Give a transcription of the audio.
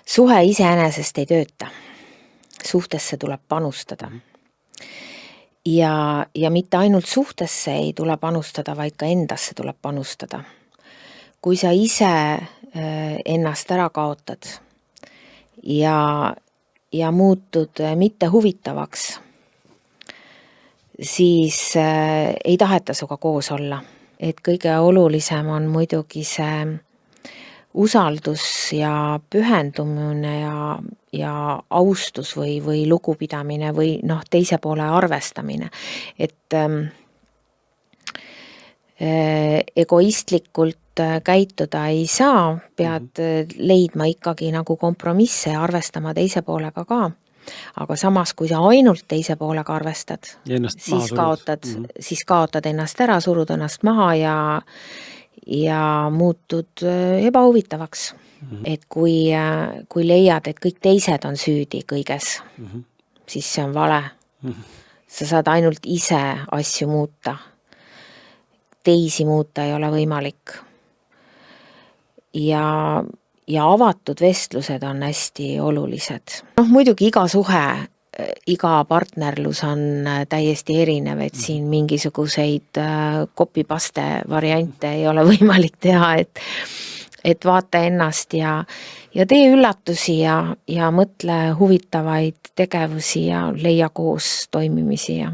Suhe iseenesest ei tööta. Suhtesse tuleb panustada. Ja mitte ainult suhtesse ei tule panustada, vaid ka endasse tuleb panustada. Kui sa ise ennast ära kaotad ja muutud mitte huvitavaks, siis ei taheta suga koos olla. Et kõige olulisem on muidugi see usaldus ja pühendumine ja austus või lugupidamine või teise poole arvestamine. Et egoistlikult käituda ei saa, pead leidma ikkagi nagu kompromisse ja arvestama teise poolega ka. Aga samas, kui sa ainult teise poolega arvestad, siis kaotad ennast ära, surud ennast maha ja muutud ebahuvitavaks. Et kui leiad, et kõik teised on süüdi kõiges, siis see on vale. Sa saad ainult ise asju muuta. Teisi muuta ei ole võimalik. Ja avatud vestlused on hästi olulised. Muidugi iga suhe, iga partnerlus on täiesti erinev, et siin mingisuguseid copy-paste variante ei ole võimalik teha, et vaata ennast ja tee üllatusi ja mõtle huvitavaid tegevusi ja leia koos toimimisi ja